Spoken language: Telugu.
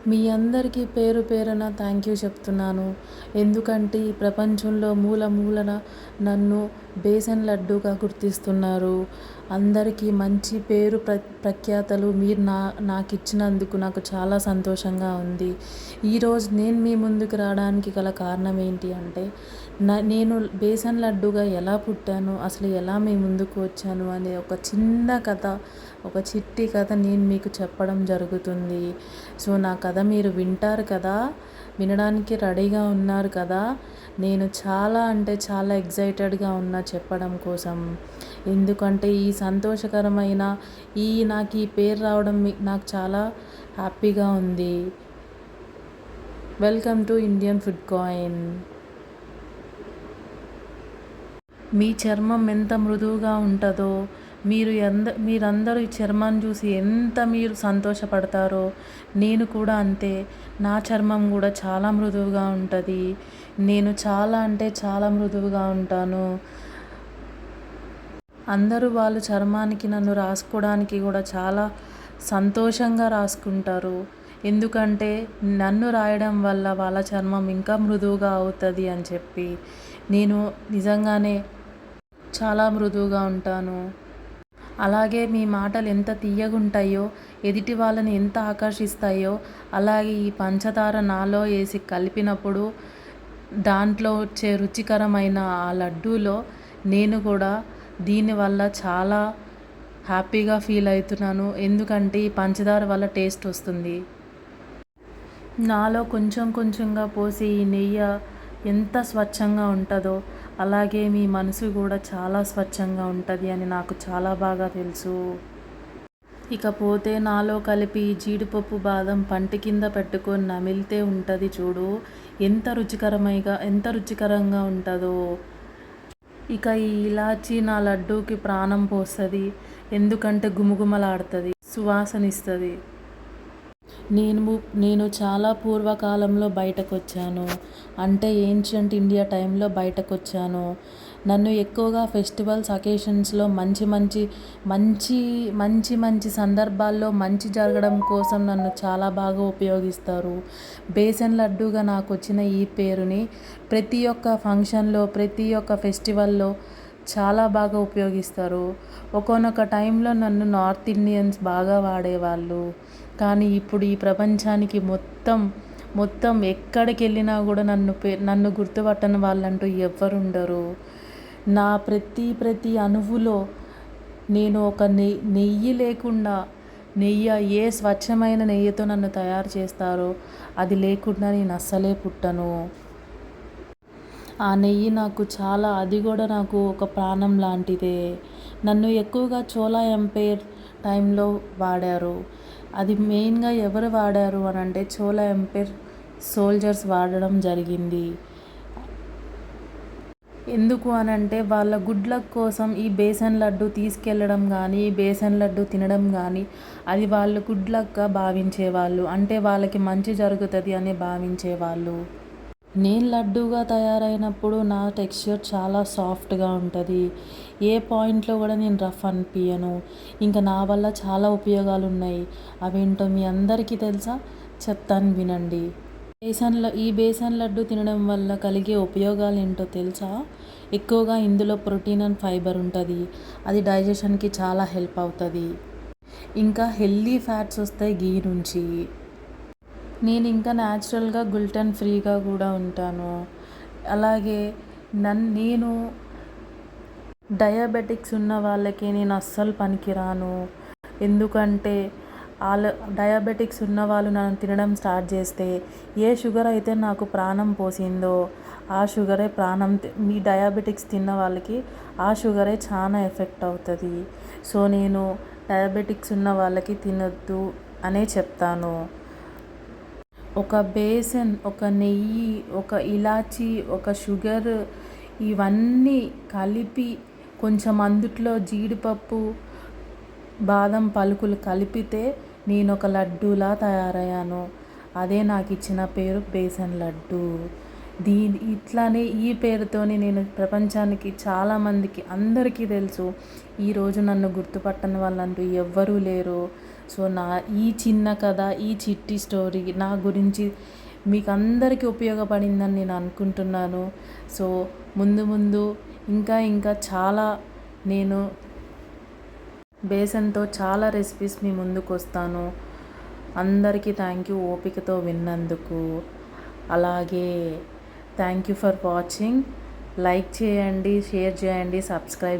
మీ అందరికీ పేరు పేరున థ్యాంక్ యూ చెప్తున్నాను. ఎందుకంటే ఈ ప్రపంచంలో మూల మూలన నన్ను బేసన్ లడ్డూగా గుర్తిస్తున్నారు. అందరికీ మంచి పేరు ప్రఖ్యాతలు మీరు నాకిచ్చినందుకు నాకు చాలా సంతోషంగా ఉంది. ఈరోజు నేను మీ ముందుకు రావడానికి గల కారణం ఏంటి అంటే నేను బేసన్ లడ్డూగా ఎలా పుట్టాను, అసలు ఎలా మీ ముందుకు వచ్చాను అనే ఒక చిన్న కథ, ఒక చిట్టి కథ నేను మీకు చెప్పడం జరుగుతుంది. సో నా కథ మీరు వింటారు కదా, వినడానికి రెడీగా ఉన్నారు కదా. నేను చాలా అంటే చాలా ఎగ్జైటెడ్గా ఉన్నా చెప్పడం కోసం. ఎందుకంటే ఈ సంతోషకరమైన నాకు ఈ పేరు రావడం నాకు చాలా హ్యాపీగా ఉంది. Welcome to Indian food coin. మీ చర్మం ఎంత మృదువుగా ఉంటుందో, మీరందరూ ఈ చర్మాన్ని చూసి ఎంత మీరు సంతోషపడతారో నేను కూడా అంతే. నా చర్మం కూడా చాలా మృదువుగా ఉంటుంది. నేను చాలా అంటే చాలా మృదువుగా ఉంటాను. అందరూ వాళ్ళ చర్మానికి నన్ను రాసుకోవడానికి కూడా చాలా సంతోషంగా రాసుకుంటారు. ఎందుకంటే నన్ను రాయడం వల్ల వాళ్ళ చర్మం ఇంకా మృదువుగా అవుతుంది అని చెప్పి. నేను నిజంగానే చాలా మృదువుగా ఉంటాను. అలాగే మీ మాటలు ఎంత తీయగుంటాయో, ఎదుటి వాళ్ళని ఎంత ఆకర్షిస్తాయో, అలాగే ఈ పంచదార నాలో వేసి కలిపినప్పుడు దాంట్లో వచ్చే రుచికరమైన ఆ లడ్డూలో నేను కూడా దీనివల్ల చాలా హ్యాపీగా ఫీల్ అవుతున్నాను. ఎందుకంటే ఈ పంచదార వల్ల టేస్ట్ వస్తుంది. నాలో కొంచెం కొంచెంగా పోసి ఈ నెయ్యి ఎంత స్వచ్ఛంగా ఉంటుందో అలాగే మీ మనసు కూడా చాలా స్వచ్ఛంగా ఉంటుంది అని నాకు చాలా బాగా తెలుసు. ఇకపోతే నాలో కలిపి జీడిపప్పు బాదం పంటి కింద పెట్టుకొని నమిలితే ఉంటుంది చూడు, ఎంత రుచికరంగా ఉంటుందో. ఇక ఈ ఇలాచీ నా లడ్డూకి ప్రాణం పోస్తుంది. ఎందుకంటే గుమగుమలాడుతుంది, సువాసనిస్తుంది. నేను చాలా పూర్వకాలంలో బయటకు వచ్చాను. అంటే ఏన్షియంట్ ఇండియా టైంలో బయటకు వచ్చాను. నన్ను ఎక్కువగా ఫెస్టివల్స్ అకేషన్స్లో మంచి సందర్భాల్లో మంచి జరగడం కోసం నన్ను చాలా బాగా ఉపయోగిస్తారు. బేసన్ లడ్డూగా నాకు వచ్చిన ఈ పేరుని ప్రతి ఒక్క ఫంక్షన్లో, ప్రతి ఒక్క ఫెస్టివల్లో చాలా బాగా ఉపయోగిస్తారు. ఒకానొక టైంలో నన్ను నార్త్ ఇండియన్స్ బాగా వాడేవాళ్ళు. కానీ ఇప్పుడు ఈ ప్రపంచానికి మొత్తం ఎక్కడికి వెళ్ళినా కూడా నన్ను గుర్తుపట్టని వాళ్ళంటూ ఎవ్వరుండరు. నా ప్రతి అణువులో నేను ఒక నెయ్యి లేకుండా, ఏ స్వచ్ఛమైన నెయ్యితో నన్ను తయారు చేస్తారో అది లేకుండా నేను అస్సలే పుట్టను. ఆ నెయ్యి నాకు అది కూడా నాకు ఒక ప్రాణం లాంటిదే. నన్ను ఎక్కువగా చోళా ఎంపైర్ టైంలో వాడారు. అది మెయిన్గా ఎవరు వాడారు అని అంటే చోళా ఎంపైర్ సోల్జర్స్ వాడడం జరిగింది. ఎందుకు అనంటే వాళ్ళ గుడ్ లక్ కోసం ఈ బేసన్ లడ్డు తీసుకెళ్ళడం కానీ, ఈ బేసన్ లడ్డు తినడం కానీ అది వాళ్ళు గుడ్ లక్గా భావించేవాళ్ళు. అంటే వాళ్ళకి మంచి జరుగుతుంది అని భావించేవాళ్ళు. నేను లడ్డూగా తయారైనప్పుడు నా టెక్స్చర్ చాలా సాఫ్ట్గా ఉంటుంది. ఏ పాయింట్లో కూడా నేను రఫ్ అనిపించను. ఇంకా నా వల్ల చాలా ఉపయోగాలు ఉన్నాయి. అవేంటో మీ అందరికీ తెలుసా? చెప్తాను వినండి. ఈ బేసన్ లడ్డు తినడం వల్ల కలిగే ఉపయోగాలు ఏంటో తెలుసా? ఎక్కువగా ఇందులో ప్రోటీన్ అండ్ ఫైబర్ ఉంటుంది. అది డైజెషన్కి చాలా హెల్ప్ అవుతుంది. ఇంకా హెల్దీ ఫ్యాట్స్ వస్తాయి ఘీ నుంచి. నేను ఇంకా న్యాచురల్గా గ్లూటెన్ ఫ్రీగా కూడా ఉంటాను. అలాగే నేను డయాబెటిక్స్ ఉన్న వాళ్ళకి నేను అస్సలు పనికిరాను. ఎందుకంటే డయాబెటిక్స్ ఉన్న వాళ్ళు నన్ను తినడం స్టార్ట్ చేస్తే ఏ షుగర్ అయితే నాకు ప్రాణం పోసిందో ఆ షుగరే మీ డయాబెటిక్స్ తిన్న వాళ్ళకి ఆ షుగరే చాలా ఎఫెక్ట్ అవుతుంది. సో నేను డయాబెటిక్స్ ఉన్న వాళ్ళకి తినొద్దు అనే చెప్తాను. ఒక బేసన్, ఒక నెయ్యి, ఒక ఇలాచీ, ఒక షుగర్ ఇవన్నీ కలిపి కొంచెం అందుట్లో జీడిపప్పు బాదం పలుకులు కలిపితే నేను ఒక లడ్డూలా తయారయ్యాను. అదే నాకు ఇచ్చిన పేరు బేసన్ లడ్డు. ఇట్లానే ఈ పేరుతోని నేను ప్రపంచానికి చాలామందికి అందరికీ తెలుసు. ఈరోజు నన్ను గుర్తుపట్టని వాళ్ళంటూ ఎవ్వరూ లేరు. సో ఈ చిన్న కథ, ఈ చిట్టి స్టోరీ నా గురించి మీకు అందరికీ ఉపయోగపడిందని నేను అనుకుంటున్నాను. సో ముందు ఇంకా చాలా నేను బేసన్తో చాలా రెసిపీస్ మీ ముందుకు వస్తాను. అందరికీ థ్యాంక్ యూ ఓపికతో విన్నందుకు. అలాగే thank you for watching. Like చేయండి, షేర్ చేయండి, సబ్స్క్రైబ్